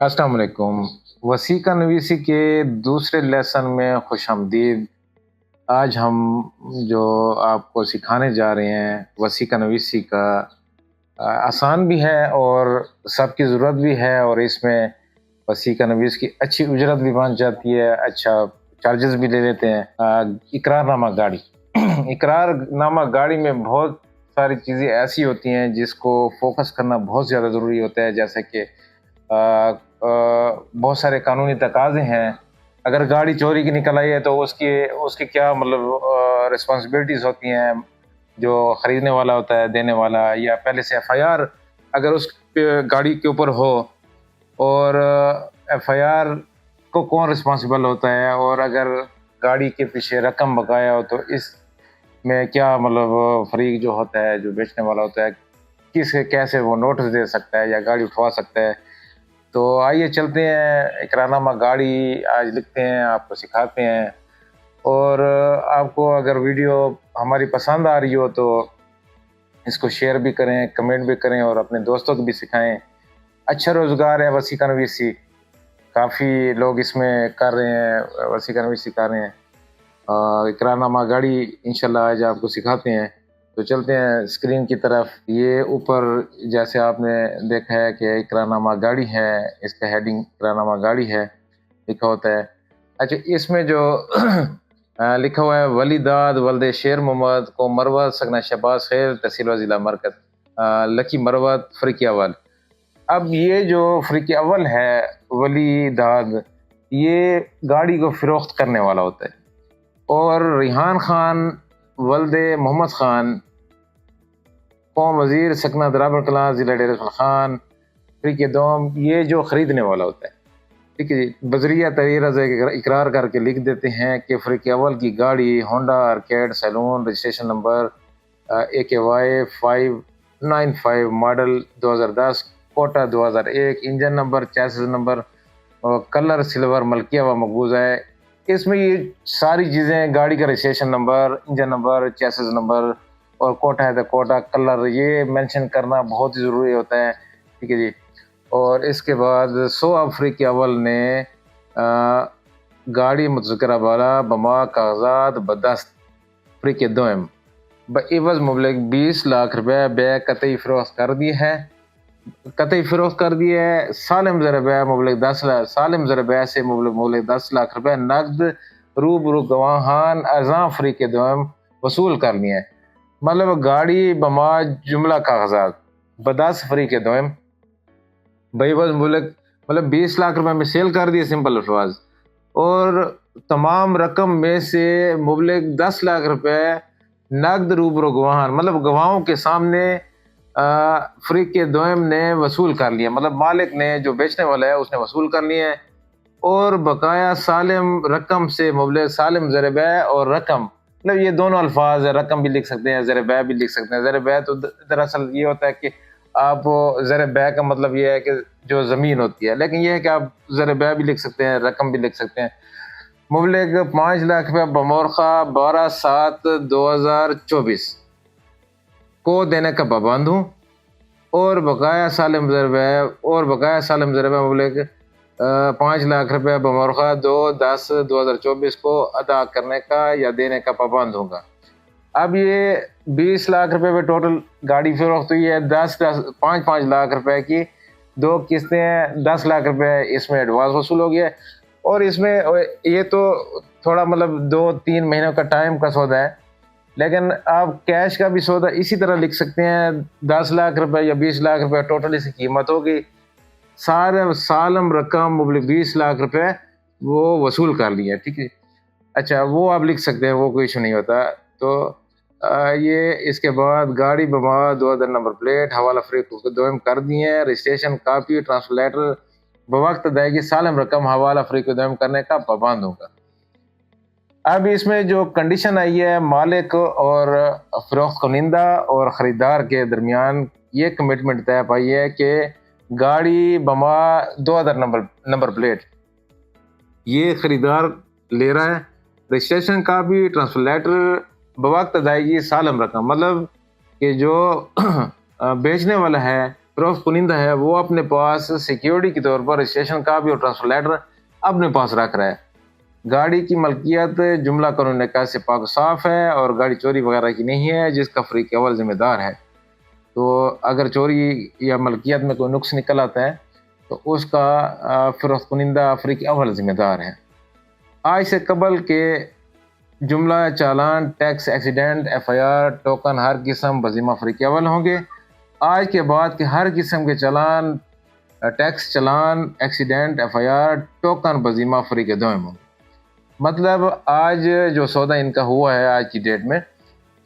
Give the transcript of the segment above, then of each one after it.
السلام علیکم۔ وسیقہ نویسی کے دوسرے لیسن میں خوش آمدید۔ آج ہم جو آپ کو سکھانے جا رہے ہیں وسیقہ نویسی کا آسان بھی ہے اور سب کی ضرورت بھی ہے، اور اس میں وسیقہ نویس کی اچھی اجرت بھی بن جاتی ہے، اچھا چارجز بھی لے لیتے ہیں۔ اقرار نامہ گاڑی اقرار نامہ گاڑی میں بہت ساری چیزیں ایسی ہوتی ہیں جس کو فوکس کرنا بہت زیادہ ضروری ہوتا ہے، جیسے کہ بہت سارے قانونی تقاضے ہیں۔ اگر گاڑی چوری کی نکل آئی ہے تو اس کی کیا مطلب رسپانسبلٹیز ہوتی ہیں، جو خریدنے والا ہوتا ہے، دینے والا، یا پہلے سے ایف آئی آر اگر اس پہ گاڑی کے اوپر ہو، اور ایف آئی آر کو کون رسپانسبل ہوتا ہے، اور اگر گاڑی کے پیچھے رقم بقایا ہو تو اس میں کیا مطلب فریق جو ہوتا ہے، جو بیچنے والا ہوتا ہے، کیسے وہ نوٹس دے سکتا ہے یا گاڑی اٹھوا سکتا ہے۔ تو آئیے چلتے ہیں، اقرار نامہ گاڑی آج لکھتے ہیں، آپ کو سکھاتے ہیں۔ اور آپ کو اگر ویڈیو ہماری پسند آ رہی ہو تو اس کو شیئر بھی کریں، کمنٹ بھی کریں، اور اپنے دوستوں کو بھی سکھائیں۔ اچھا روزگار ہے وسیقہ نویسی، کافی لوگ اس میں کر رہے ہیں، وسیقہ نویسی کر رہے ہیں۔ اقرار نامہ گاڑی انشاءاللہ آج آپ کو سکھاتے ہیں۔ تو چلتے ہیں اسکرین کی طرف۔ یہ اوپر جیسے آپ نے دیکھا ہے کہ اقرار نامہ گاڑی ہے، اس کا ہیڈنگ اقرار نامہ گاڑی ہے لکھا ہوتا ہے۔ اچھا، اس میں جو لکھا ہوا ہے ولی داد ولد شیر محمد کو مروت سگنا شہباز خیر تحصیل ضلع مرکز لکی مروت فریقی اول۔ اب یہ جو فریقی اول ہے ولی داد، یہ گاڑی کو فروخت کرنے والا ہوتا ہے، اور ریحان خان ولد محمد خان قوم وزیر سکنہ درابر کلاں ضلع ڈیرہ اسماعیل خان فریقی دوم، یہ جو خریدنے والا ہوتا ہے۔ ٹھیک ہے جی، بذریعہ تحریر اقرار کر کے لکھ دیتے ہیں کہ فریقی اول کی گاڑی ہونڈا آرکیڈ saloon, registration number AKY595 model 2010، کوٹا 2001، انجن نمبر، چیسز نمبر اور کلر سلور ملکیہ و مقبوضہ ہے۔ اس میں یہ ساری چیزیں، گاڑی کا registration number, engine number, chassis number اور کوٹا ہے تو کوٹا، کلر، یہ مینشن کرنا بہت ہی ضروری ہوتا ہے۔ ٹھیک ہے جی، اور اس کے بعد فریقی اول نے گاڑی متذکرہ بالا بما کاغذات بدست فریقی دوم بعوض مبلغ 20 لاکھ روپے بے قطعی فروخت کر دی ہے۔ قطعی فروخت کر دی ہے۔ سالم ضربہ مبلغ 10 لاکھ، سالم ضربہ سے مبلغ 10 لاکھ روپے نقد روبرو گواہان ازاں فریقی دوم وصول کر لیے ہیں۔ مطلب گاڑی بما جملہ کاغذات بدس فریقی دوم بعوض مطلب 20 لاکھ روپے میں سیل کر دیے، سمپل الفاظ، اور تمام رقم میں سے مبلغ 10 لاکھ روپے نقد روبرو گواہان، مطلب گواہوں کے سامنے فریقی دوم نے وصول کر لیا، مطلب مالک نے، جو بیچنے والا ہے، اس نے وصول کر لیے ہیں۔ اور بقایا سالم رقم سے مبلغ سالم ضربہ اور رقم، مطلب یہ دونوں الفاظ ہے، رقم بھی لکھ سکتے ہیں، ضربہ بھی لکھ سکتے ہیں۔ ضربہ تو دراصل یہ ہوتا ہے کہ آپ ضربہ کا مطلب یہ ہے کہ جو زمین ہوتی ہے، لیکن یہ ہے کہ آپ ضربہ بھی لکھ سکتے ہیں، رقم بھی لکھ سکتے ہیں۔ مبلغ 5 لاکھ روپے بمورخہ 12/7/2024 کو دینے کا پابند ہوں، اور بقایا سالم ضربہ مبلغ 5 لاکھ روپے بمورخہ 2/10/2024 کو ادا کرنے کا یا دینے کا پابند ہوں گا۔ اب یہ 20 لاکھ روپے پہ ٹوٹل گاڑی فروخت ہوئی ہے، 5 لاکھ روپے کی 2 قسطیں ہیں، 10 لاکھ روپے اس میں ایڈوانس وصول ہو گیا، اور اس میں یہ تو تھوڑا مطلب 2-3 مہینوں کا ٹائم کا سودا ہے، لیکن آپ کیش کا بھی سودا اسی طرح لکھ سکتے ہیں۔ 10 لاکھ روپے یا 20 لاکھ روپے ٹوٹل اس کی قیمت ہوگی، سالم رقم مبلغ 20 لاکھ روپے وہ وصول کر لیا۔ ٹھیک ہے، اچھا، وہ آپ لکھ سکتے ہیں، وہ کوئی ایشو نہیں ہوتا۔ تو یہ اس کے بعد گاڑی بما 2000 نمبر پلیٹ حوالہ فریق دوم کر دیے ہیں، رجسٹریشن کاپی ٹرانسفر لیٹر بوقت ادائیگی سالم رقم حوالہ فریق دوم کرنے کا پابند ہوگا۔ اب اس میں جو کنڈیشن آئی ہے، مالک اور فروخت کنندہ اور خریدار کے درمیان یہ کمٹمنٹ طے پائی ہے کہ گاڑی بما 2000 نمبر پلیٹ یہ خریدار لے رہا ہے، رجسٹریشن کاپی ٹرانسفر لیٹر بوقت ادائیگی سالم رقم، مطلب کہ جو بیچنے والا ہے فروخت کنندہ ہے وہ اپنے پاس سیکیورٹی کے طور پر رجسٹریشن کاپی اور ٹرانسفر لیٹر اپنے پاس رکھ رہا ہے. گاڑی کی ملکیت جملہ قانون نکاح سے پاک و صاف ہے اور گاڑی چوری وغیرہ کی نہیں ہے جس کا فریق اول ذمہ دار ہے. تو اگر چوری یا ملکیت میں کوئی نقص نکل آتا ہے تو اس کا فروخت کنندہ فریق اول ذمہ دار ہے. آج سے قبل کے جملہ چالان، tax, accident, F I R, token ہر قسم بذمہ فریق اول ہوں گے. آج کے بعد کے ہر قسم کے چالان، ٹیکس چالان، accident, F I R, token بذمہ فریق دوم ہوں گے. مطلب آج جو سودا ان کا ہوا ہے آج کی ڈیٹ میں،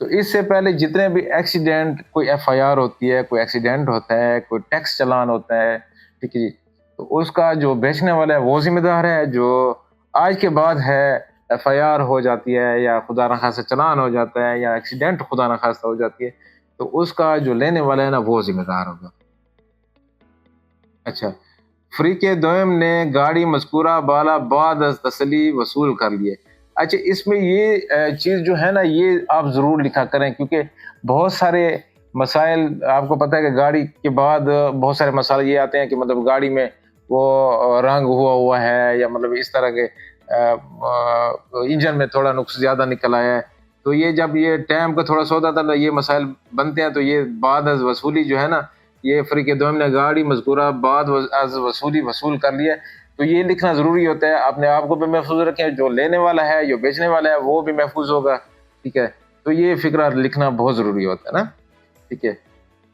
تو اس سے پہلے جتنے بھی ایکسیڈنٹ، کوئی ایف آئی آر ہوتی ہے، کوئی ایکسیڈنٹ ہوتا ہے، کوئی ٹیکس چالان ہوتا ہے، ٹھیک ہے جی، تو اس کا جو بیچنے والا ہے وہ ذمہ دار ہے. جو آج کے بعد ہے ایف آئی آر ہو جاتی ہے یا خدا نخواستہ چلان ہو جاتا ہے یا ایکسیڈنٹ خدا نخواستہ ہو جاتی ہے، تو اس کا جو لینے والا ہے نا وہ ذمہ دار ہوگا. اچھا، فریق دوم نے گاڑی مذکورہ بالا بعد از تسلی وصول کر لیے. اچھا، اس میں یہ چیز جو ہے نا یہ آپ ضرور لکھا کریں، کیونکہ بہت سارے مسائل آپ کو پتہ ہے کہ گاڑی کے بعد بہت سارے مسائل یہ آتے ہیں کہ مطلب گاڑی میں وہ رنگ ہوا ہے یا مطلب اس طرح کے انجن میں تھوڑا نقص زیادہ نکل آیا ہے. تو یہ جب یہ ٹائم کا تھوڑا سودا تھا یہ مسائل بنتے ہیں، تو یہ بعد از وصولی جو ہے نا، یہ فریق دوم نے گاڑی مذکورہ بعد از وصولی وصول کر لیا. تو یہ لکھنا ضروری ہوتا ہے. اپنے آپ کو بھی محفوظ رکھیں، جو لینے والا ہے جو بیچنے والا ہے وہ بھی محفوظ ہوگا. ٹھیک ہے، تو یہ فکرہ لکھنا بہت ضروری ہوتا ہے نا. ٹھیک ہے،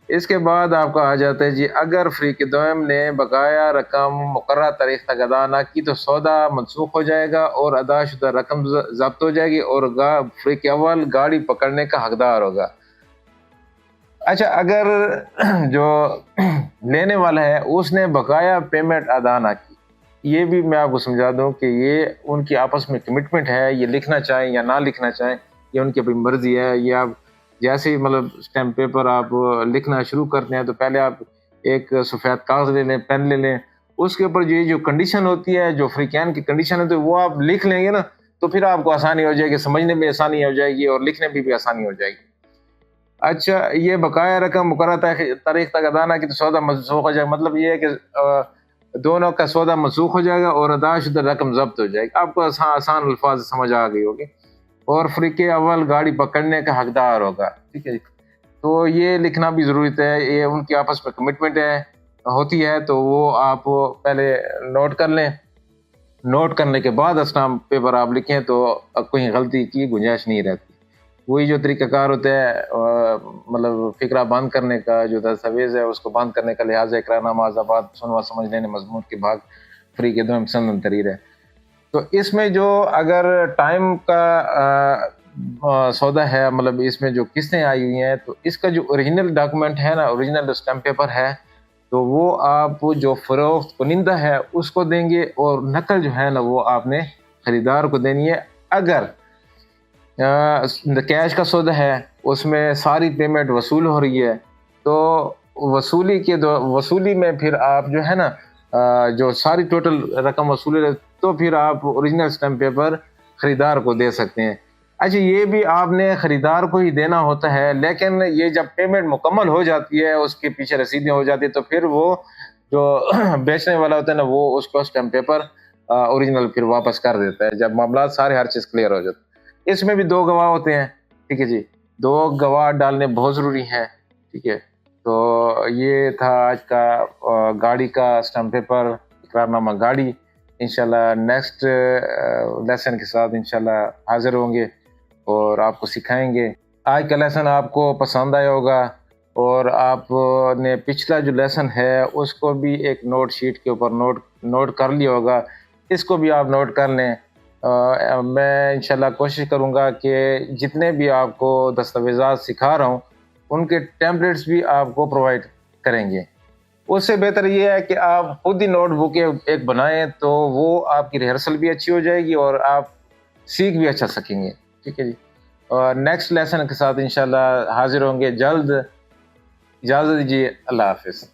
اس کے بعد آپ کا آ جاتا ہے جی، اگر فریق دوم نے بقایا رقم مقررہ تاریخ تک ادا نہ کی تو سودا منسوخ ہو جائے گا اور ادا شدہ رقم ضبط ہو جائے گی اور فریق اول گاڑی پکڑنے کا حقدار ہوگا. اچھا، اگر جو لینے والا ہے اس نے بقایا پیمنٹ ادا نہ کی، یہ بھی میں آپ کو سمجھا دوں کہ یہ ان کی آپس میں کمٹمنٹ ہے. یہ لکھنا چاہیں یا نہ لکھنا چاہیں یہ ان کی اپنی مرضی ہے. یہ آپ جیسے ہی مطلب اسٹیمپ پیپر آپ لکھنا شروع کرتے ہیں تو پہلے آپ ایک سفید کاغذ لے لیں، پین لے لیں، اس کے اوپر جو کنڈیشن ہوتی ہے، جو فریقین کی کنڈیشن ہوتی ہے وہ آپ لکھ لیں گے نا، تو پھر آپ کو آسانی ہو جائے گی، سمجھنے میں آسانی ہو جائے گی اور لکھنے میں بھی آسانی ہو جائے گی. اچھا، یہ بقایا رقم مقررہ تاریخ تک ادا نہ کی تو سودا منسوخ ہو جائے گا. مطلب یہ ہے کہ دونوں کا سودا منسوخ ہو جائے گا اور ادا شدہ رقم ضبط ہو جائے گی. آپ کو آسان الفاظ سمجھ آ گئی ہوگی. اور فریق اول گاڑی پکڑنے کا حقدار ہوگا. ٹھیک ہے جی، تو یہ لکھنا بھی ضروری ہے. یہ ان کی آپس میں کمٹمنٹ ہوتی ہے، تو وہ آپ پہلے نوٹ کر لیں. نوٹ کرنے کے بعد اسٹامپ پیپر آپ لکھیں تو کوئی غلطی کی گنجائش نہیں رہتی. وہی جو طریقہ کار ہوتا ہے مطلب فکرہ بند کرنے کا، جو دستاویز ہے اس کو بند کرنے کا، لہٰذا اقرار نامہ آزاد سنوا سمجھ لینے مضمون کے بھاگ فریق دوم سندن تریر ہے. تو اس میں جو اگر ٹائم کا سودا ہے، مطلب اس میں جو قسطیں آئی ہوئی ہیں، تو اس کا جو اوریجنل ڈاکومنٹ ہے نا، اوریجنل اسٹیمپ پیپر ہے، تو وہ آپ جو فروخت کنندہ ہے اس کو دیں گے اور نقل جو ہے نا وہ آپ نے خریدار کو دینی ہے. اگر کیش کا سودا ہے اس میں ساری پیمنٹ وصول ہو رہی ہے تو وصولی میں پھر آپ جو ہے نا جو ساری ٹوٹل رقم وصول ہے تو پھر آپ اوریجنل اسٹیمپ پیپر خریدار کو دے سکتے ہیں. اچھا، یہ بھی آپ نے خریدار کو ہی دینا ہوتا ہے، لیکن یہ جب پیمنٹ مکمل ہو جاتی ہے، اس کے پیچھے رسیدیں ہو جاتی ہے، تو پھر وہ جو بیچنے والا ہوتا ہے نا وہ اس کو اسٹیمپ پیپر اوریجنل پھر واپس کر دیتا ہے جب معاملات سارے ہر چیز کلیئر ہو جاتے ہیں. اس میں بھی 2 گواہ ہوتے ہیں. ٹھیک ہے جی، 2 گواہ ڈالنے بہت ضروری ہیں. ٹھیک ہے، تو یہ تھا آج کا گاڑی کا اسٹیمپ پیپر، اقرار نامہ گاڑی. انشاءاللہ نیکسٹ لیسن کے ساتھ انشاءاللہ حاضر ہوں گے اور آپ کو سکھائیں گے. آج کا لیسن آپ کو پسند آیا ہوگا اور آپ نے پچھلا جو لیسن ہے اس کو بھی ایک نوٹ شیٹ کے اوپر نوٹ کر لیا ہوگا. اس کو بھی آپ نوٹ کر لیں. میں انشاءاللہ کوشش کروں گا کہ جتنے بھی آپ کو دستاویزات سکھا رہا ہوں ان کے ٹیمپلیٹس بھی آپ کو پرووائڈ کریں گے. اس سے بہتر یہ ہے کہ آپ خود ہی نوٹ بک ایک بنائیں تو وہ آپ کی ریہرسل بھی اچھی ہو جائے گی اور آپ سیکھ بھی اچھا سکیں گے. ٹھیک ہے جی، اور نیکسٹ لیسن کے ساتھ انشاءاللہ حاضر ہوں گے جلد. اجازت دیجیے، اللہ حافظ.